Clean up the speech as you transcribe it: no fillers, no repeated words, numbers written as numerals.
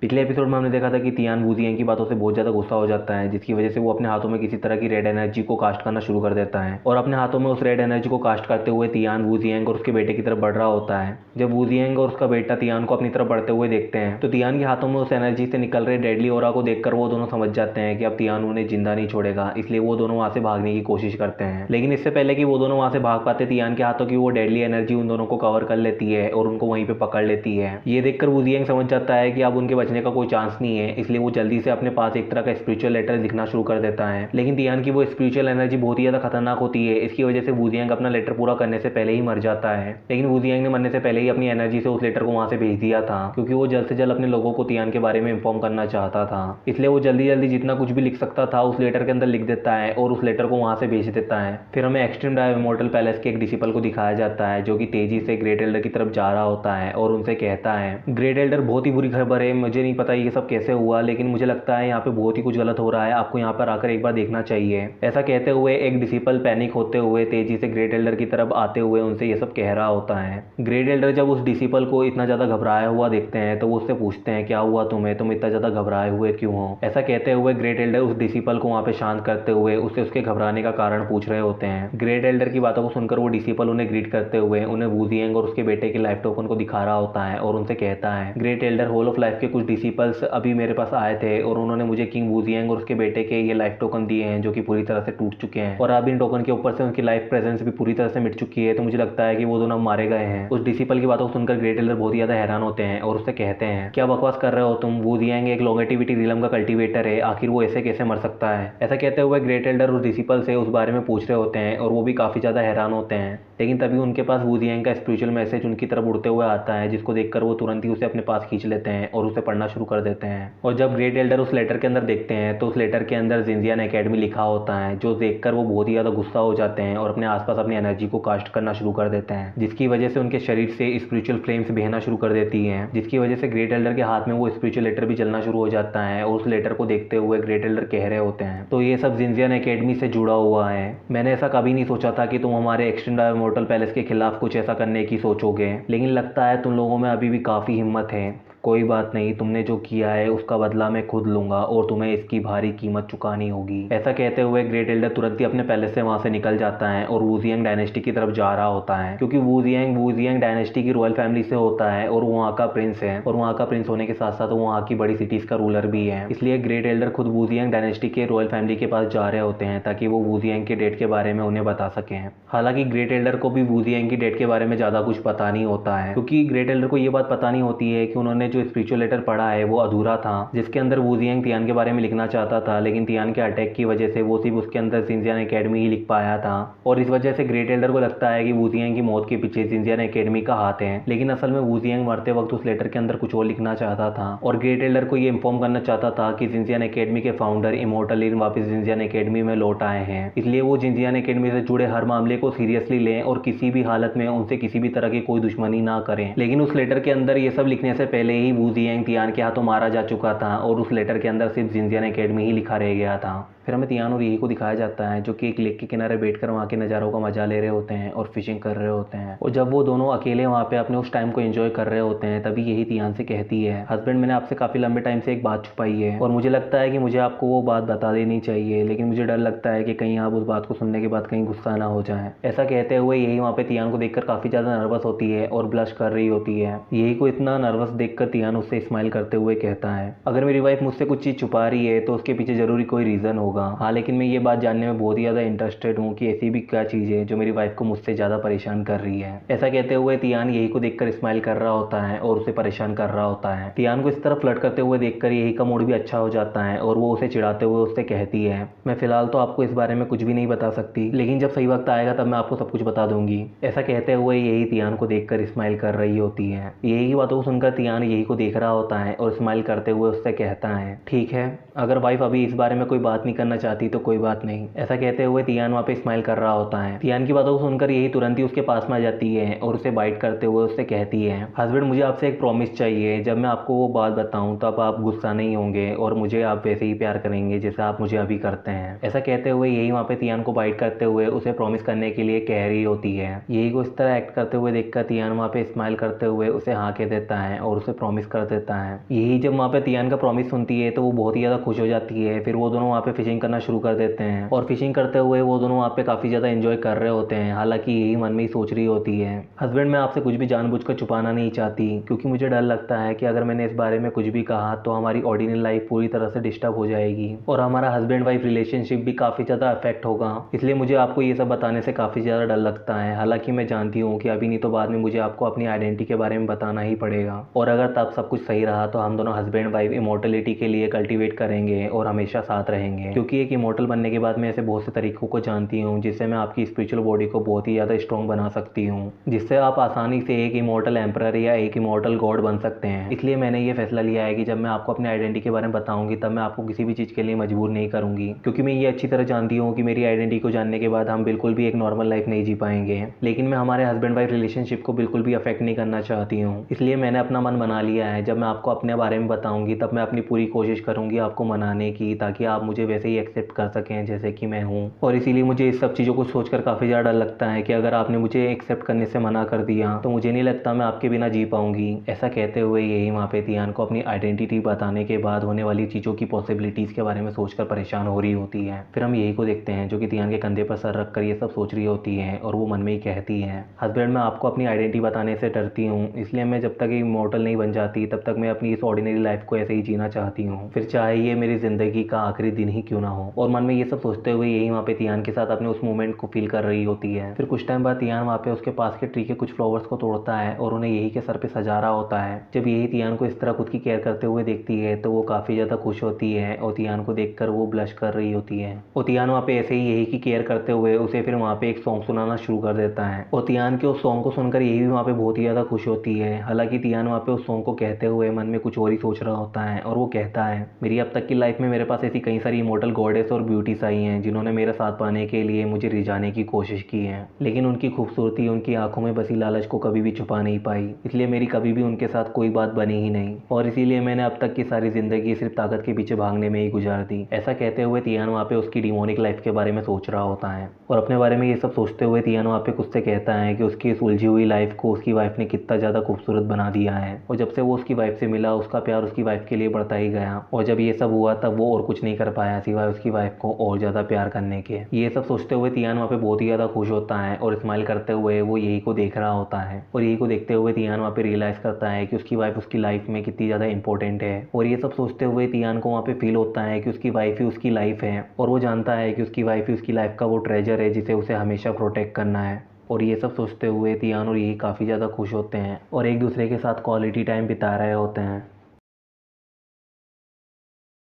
पिछले एपिसोड में हमने देखा था कि तियान वू जियांग की बातों से बहुत ज़्यादा गुस्सा हो जाता है, जिसकी वजह से वो अपने हाथों में किसी तरह की रेड एनर्जी को कास्ट करना शुरू कर देता है और अपने हाथों में उस रेड एनर्जी को कास्ट करते हुए तियान वू जियांग और उसके बेटे की तरफ बढ़ रहा होता है। जब वू जियांग और उसका बेटा तियान को अपनी तरफ बढ़ते हुए देखते हैं तो तियान के हाथों में उस एनर्जी से निकल रहे डेडली ऑरा को देखकर वो दोनों समझ जाते हैं कि अब तियान उन्हें जिंदा नहीं छोड़ेगा, इसलिए वो दोनों वहां से भागने की कोशिश करते हैं। लेकिन इससे पहले कि वो दोनों वहां से भाग पाते, तियान के हाथों की वो डेडली एनर्जी उन दोनों को कवर कर लेती है और उनको वहीं पे पकड़ लेती है। ये देखकर वू जियांग समझ जाता है कि अब उनके बचने का कोई चांस नहीं है, इसलिए वो जल्दी से अपने पास एक तरह का स्पिरिचुअल लेटर लिखना शुरू कर देता है। लेकिन तियान की वो स्पिरिचुअल एनर्जी बहुत ही ज्यादा खतरनाक होती है, इसकी वजह से वू जियांग अपना लेटर पूरा करने से पहले ही मर जाता है। लेकिन वू जियांग ने मरने से पहले ही अपनी एनर्जी से उस लेटर को वहां से भेज दिया था, क्योंकि वो जल्द से जल्द अपने लोगों को तियान के बारे में इन्फॉर्म करना चाहता था। इसलिए वो जल्दी जल्दी जितना कुछ भी लिख सकता था उस लेटर के अंदर लिख देता है और उस लेटर को वहां से भेज देता है। फिर हमें एक्सट्रीम डाइव इमॉर्टल पैलेस के एक डिसिपल को दिखाया जाता है, जो कि तेजी से ग्रेट एल्डर की तरफ जा रहा होता है और उनसे कहता है, ग्रेट एल्डर बहुत ही बुरी खबर है, मुझे नहीं पता ये सब कैसे हुआ, लेकिन मुझे लगता है यहाँ पे बहुत ही कुछ गलत हो रहा है, आपको यहाँ पर आकर एक बार देखना चाहिए। ऐसा कहते हुए एक डिसिपल पैनिक होते हुए तेजी से ग्रेट एल्डर की तरफ आते हुए उनसे ये सब कह रहा होता है। ग्रेट एल्डर जब उस डिसिपल को इतना ज्यादा घबराया हुआ देखते हैं तो वो उससे पूछते हैं, क्या हुआ तुम्हें, तुम इतना ज्यादा घबराए हुए क्यों हो। ऐसा कहते हुए ग्रेट एल्डर उस डिसिपल को वहाँ पे शांत करते हुए उससे उसके घबराने का कारण पूछ रहे होते हैं। ग्रेट एल्डर की बातों को सुनकर वो डिसिपल उन्हें ग्रीट करते हुए उन्हें वू जियांग और उसके बेटे के लाइफ टोकन को दिखा रहा होता है और उनसे कहता है, great elder, whole of life के कुछ डिसिपल्स अभी मेरे पास आए थे और उन्होंने मुझे किंग वू जियांग और उसके बेटे के ये लाइफ टोकन दिए हैं, जो कि पूरी तरह से टूट चुके हैं और अब इन टोकन के ऊपर से उनकी लाइफ प्रेजेंस भी पूरी तरह से मिट चुकी है, तो मुझे लगता है कि वो दोनों मारे गए हैं। उस डिसिपल की बातों को सुनकर ग्रेट एल्डर बहुत ही ज्यादा हैरान होते हैं और उससे कहते हैं, क्या बकवास कर रहे हो तुम, वू जियांग एक लॉन्गेटिविटी रिलम का कल्टीवेटर है, आखिर वो ऐसे कैसे मर सकता है। ऐसा कहते हुए ग्रेट एल्डर उस डिसिपल से उस बारे में पूछ रहे होते हैं और वो भी काफी ज्यादा हैरान होते हैं। लेकिन तभी उनके पास वू जियांग का स्पिरिचुअल मैसेज उनकी तरफ उड़ते हुए आता है, जिसको देखकर वो तुरंत ही उसे अपने पास खींच लेते हैं और उसे पढ़ना शुरू कर देते हैं। और जब ग्रेट एल्डर उस लेटर के अंदर देखते हैं तो उस लेटर के अंदर जिनजियान एकेडमी लिखा होता है, जो देखकर वो बहुत ही ज्यादा गुस्सा हो जाते हैं और अपने आसपास अपनी एनर्जी को कास्ट करना शुरू कर देते हैं, जिसकी वजह से उनके शरीर से स्पिरिचुअल फ्लेम्स बहना शुरू कर देती हैं, जिसकी वजह से ग्रेट एल्डर के हाथ में वो स्पिरिचुअल लेटर भी चलना शुरू हो जाता है और उस लेटर को देखते हुए ग्रेट एल्डर कह रहे होते हैं, तो ये सब जिनजियान एकेडमी से जुड़ा हुआ है। मैंने ऐसा कभी नहीं सोचा था कि तुम हमारे एक्सट्रीम डाइव इमॉर्टल पैलेस के खिलाफ कुछ ऐसा करने की सोचोगे, लेकिन लगता है तुम लोगों में अभी भी काफ़ी हिम्मत है। कोई बात नहीं, तुमने जो किया है उसका बदला मैं खुद लूंगा और तुम्हें इसकी भारी कीमत चुकानी होगी। ऐसा कहते हुए ग्रेट एल्डर तुरंत ही अपने पैलेस से वहां से निकल जाता है और वू जियांग डायनेस्टी की तरफ जा रहा होता है, क्योंकि वू जियांग डायनेस्टी की रॉयल फैमिली से होता है और वो वहाँ का प्रिंस है, और वहाँ का प्रिंस होने के साथ साथ वो वहाँ की बड़ी सिटीज का रूलर भी है। इसलिए ग्रेट एल्डर खुद वू जियांग डायनेस्टी के रॉयल फैमिली के पास जा रहे होते हैं ताकि वो वू जियांग के डेट के बारे में उन्हें बता सकें। हालांकि ग्रेट एल्डर को भी वू जियांग की डेट के बारे में ज्यादा कुछ पता नहीं होता है, क्योंकि ग्रेट एल्डर को ये बात पता नहीं होती है कि उन्होंने जो स्पिरिचुअल लेटर पढ़ा है वो अधूरा था, जिसके अंदर वू जियांग तियान के बारे में लिखना चाहता था, लेकिन तियान के अटैक की वजह से वो सिर्फ उसके अंदर जिनजियान एकेडमी ही लिख पाया था। और इस वजह से ग्रेट एल्डर को लगता है कि वू जियांग की मौत के पीछे जिनजियान एकेडमी का हाथ है, लेकिन असल में वू जियांग मरते वक्त उस लेटर के अंदर कुछ और लिखना चाहता था और ग्रेट एल्डर को ये इन्फॉर्म करना चाहता था कि जिनजियान एकेडमी के फाउंडर इमॉर्टल लिन वापस जिनजियान एकेडमी में लौट आए हैं, इसलिए वो जिनजियान एकेडमी से जुड़े हर मामले को सीरियसली लें और किसी भी हालत में उनसे किसी भी तरह की कोई दुश्मनी ना करें। लेकिन उस लेटर के अंदर ये सब लिखने से पहले ही वू जियांग तियान के हाथों मारा जा चुका था और उस लेटर के अंदर सिर्फ जिनजियान एकेडमी ही लिखा रह गया था। फिर हमें तियान और यही को दिखाया जाता है, जो कि एक लेक के किनारे बैठकर वहाँ के नज़ारों का मजा ले रहे होते हैं और फिशिंग कर रहे होते हैं। और जब वो दोनों अकेले वहाँ पे अपने उस टाइम को एंजॉय कर रहे होते हैं, तभी यही तियान से कहती है, हस्बैंड, मैंने आपसे काफ़ी लंबे टाइम से एक बात छुपाई है और मुझे लगता है कि मुझे आपको वो बात बता देनी चाहिए, लेकिन मुझे डर लगता है कि कहीं आप उस बात को सुनने के बाद कहीं गुस्सा ना हो जाए। ऐसा कहते हुए यही वहाँ पे तियान को देखकर काफ़ी ज़्यादा नर्वस होती है और ब्लश कर रही होती है। यही को इतना नर्वस देखकर तियान उससे स्माइल करते हुए कहता है, अगर मेरी वाइफ मुझसे कुछ चीज़ छुपा रही है तो उसके पीछे जरूरी कोई रीज़न होगा। हाँ, लेकिन मैं ये बात जानने में बहुत ही ज़्यादा इंटरेस्टेड हूँ कि ऐसी भी क्या चीज़ है जो मेरी वाइफ को मुझसे ज़्यादा परेशान कर रही है। ऐसा कहते हुए तियान यही को देखकर स्माइल कर रहा होता है और उसे परेशान कर रहा होता है। तियान को इस तरह फ्लर्ट करते हुए देखकर यही का मूड भी अच्छा हो जाता है और वो उसे चिढ़ाते हुए उससे कहती है, मैं फिलहाल तो आपको इस बारे में कुछ भी नहीं बता सकती, लेकिन जब सही वक्त आएगा तब मैं आपको सब कुछ बता दूंगी। ऐसा कहते हुए यही तियान को देखकर स्माइल कर रही होती है। यही की बातों को सुनकर तियान यही को देख रहा होता है और स्माइल करते हुए उससे कहता है, ठीक है, अगर वाइफ अभी इस बारे में कोई बात नहीं करना चाहती तो कोई बात नहीं। ऐसा कहते हुए तियान वहाँ पे स्माइल कर रहा होता है। तियान की बातों को सुनकर यही तुरंत ही उसके पास में आ जाती है और उसे बाइट करते हुए उससे कहती है, हस्बैंड, मुझे आपसे एक प्रॉमिस चाहिए, जब मैं आपको वो बात बताऊं तब आप गुस्सा नहीं होंगे और मुझे आप वैसे ही प्यार करेंगे जैसे आप मुझे अभी करते हैं। ऐसा कहते हुए यही वहाँ पे तियान को बाइट करते हुए उसे प्रॉमिस करने के लिए कह रही होती है। यही को इस तरह एक्ट करते हुए देखकर तियान वहाँ पे स्माइल करते हुए उसे हाँ कह देता है और उसे प्रॉमिस प्रॉमिस कर देता है। यही जब वहाँ पे तियान का प्रॉमिस सुनती है तो वो बहुत ही ज़्यादा खुश हो जाती है। फिर वो दोनों वहाँ पे फिशिंग करना शुरू कर देते हैं और फिशिंग करते हुए वो दोनों वहाँ पे काफ़ी ज़्यादा एंजॉय कर रहे होते हैं। हालांकि यही मन में ही सोच रही होती है, हस्बैंड मैं आपसे कुछ भी जानबूझकर छुपाना नहीं चाहती, क्योंकि मुझे डर लगता है कि अगर मैंने इस बारे में कुछ भी कहा तो हमारी ऑर्डिनरी लाइफ पूरी तरह से डिस्टर्ब हो जाएगी और हमारा हस्बैंड वाइफ रिलेशनशिप भी काफ़ी ज़्यादा अफेक्ट होगा। इसलिए मुझे आपको ये सब बताने से काफ़ी ज़्यादा डर लगता है। हालांकि मैं जानती हूँ कि अभी नहीं तो बाद में मुझे आपको अपनी आइडेंटिटी के बारे में बताना ही पड़ेगा, और अगर तब सब कुछ सही रहा तो हम दोनों हस्बैंड वाइफ इमोर्टलिटी के लिए कल्टीवेट करेंगे और हमेशा साथ रहेंगे। क्योंकि एक इमोर्टल बनने के बाद मैं ऐसे बहुत से तरीकों को जानती हूँ जिससे मैं आपकी स्पिरिचुअल बॉडी को बहुत ही ज़्यादा स्ट्रॉन्ग बना सकती हूँ, जिससे आप आसानी से एक इमोर्टल एम्परर या एक इमोर्टल गॉड बन सकते हैं। इसलिए मैंने ये फैसला लिया है कि जब मैं आपको अपनी आइडेंटिटी के बारे में बताऊंगी तब मैं आपको किसी भी चीज़ के लिए मजबूर नहीं करूंगी, क्योंकि मैं ये अच्छी तरह जानती हूँ कि मेरी आइडेंटिटी को जानने के बाद हम बिल्कुल भी एक नॉर्मल लाइफ नहीं जी पाएंगे। लेकिन मैं हमारे हस्बैंड वाइफ रिलेशनशिप को बिल्कुल भी अफेक्ट नहीं करना चाहती हूँ। इसलिए मैंने अपना मन बना लिया है, जब मैं आपको अपने बारे में बताऊंगी तब मैं अपनी पूरी कोशिश करूंगी आपको मनाने की, ताकि आप मुझे वैसे ही एक्सेप्ट कर सकें जैसे कि मैं हूँ। और इसीलिए मुझे इस सब चीज़ों को सोचकर काफ़ी ज़्यादा डर लगता है कि अगर आपने मुझे एक्सेप्ट करने से मना कर दिया तो मुझे नहीं लगता मैं आपके बिना जी पाऊंगी। ऐसा कहते हुए यही वहाँ पे तियान को अपनी आइडेंटिटी बताने के बाद होने वाली चीज़ों की पॉसिबिलिटीज़ के बारे में सोचकर परेशान हो रही होती है। फिर हम यही को देखते हैं जो कि तियान के कंधे पर सर रखकर ये सब सोच रही होती है और वो मन में ही कहती है, हस्बैंड मैं आपको अपनी आइडेंटिटी बताने से डरती हूँ, इसलिए मैं जब तक इमॉर्टल नहीं बन जाती तब तक मैं अपनी इस ऑर्डिनरी लाइफ को ऐसे ही जीना चाहती हूँ, फिर चाहे ये मेरी ज़िंदगी का आखिरी दिन ही क्यों ना हो। और मन में ये सब सोचते हुए यही वहाँ पे तियान के साथ अपने उस मोमेंट को फील कर रही होती है। फिर कुछ टाइम बाद तियान वहाँ पे उसके पास के ट्री के कुछ फ्लावर्स को तोड़ता है और उन्हें यही के सर पे सजा रहा होता है। जब यही तियान को इस तरह खुद की केयर करते हुए देखती है तो वो काफ़ी ज़्यादा खुश होती है और तियान को देखकर वो ब्लश कर रही होती है। और तियान वहाँ पे ऐसे ही यही की केयर करते हुए उसे फिर वहाँ पे एक सॉन्ग सुनाना शुरू कर देता है और तियान के उस सॉन्ग को सुनकर यही भी वहाँ पे बहुत ही ज़्यादा खुश होती है। हालांकि तियान वहाँ पे उस सॉन्ग को कहते हुए मन में कुछ और ही सोच रहा होता है और वो कहता है, मेरी अब तक की लाइफ में मेरे पास ऐसी कई सारी इमॉर्टल गॉडेस और ब्यूटीज आई हैं जिन्होंने मेरा साथ पाने के लिए मुझे रिझाने की कोशिश की है, लेकिन उनकी खूबसूरती उनकी आंखों में बसी लालच को कभी भी छुपा नहीं पाई, इसलिए मेरी कभी भी उनके साथ कोई बात बनी ही नहीं और इसीलिए मैंने अब तक की सारी जिंदगी सिर्फ ताकत के पीछे भागने में ही गुजार दी। ऐसा कहते हुए तियान वहाँ पे उसकी डिमोनिक लाइफ के बारे में सोच रहा होता है और अपने बारे में ये सब सोचते हुए तियान वहाँ पे खुद से कहता है कि उसकी इस उलझी हुई लाइफ को उसकी वाइफ ने कितना ज़्यादा खूबसूरत बना दिया है और जब से वो उसकी वाइफ से मिला उसका प्यार उसकी वाइफ के लिए बढ़ता ही गया और जब ये सब हुआ तब वो और कुछ नहीं कर पाया सिवाय उसकी वाइफ को और ज़्यादा प्यार करने के। ये सब सोचते हुए तियान वहाँ पे बहुत ही ज़्यादा खुश होता है और स्माइल करते हुए वो यही को देख रहा होता है और यही को देखते हुए तियान वहाँ पे रियलाइज़ करता है कि उसकी वाइफ उसकी लाइफ में कितनी ज़्यादा इंपॉर्टेंट है। और ये सब सोचते हुए तियान को वहाँ पे फील होता है कि उसकी वाइफ ही उसकी लाइफ है और वो जानता है कि उसकी वाइफ ही उसकी लाइफ का वो ट्रेजर है जिसे उसे हमेशा प्रोटेक्ट करना है। और ये सब सोचते हुए तियान और यही काफ़ी ज़्यादा खुश होते हैं और एक दूसरे के साथ क्वालिटी टाइम बिता रहे होते हैं।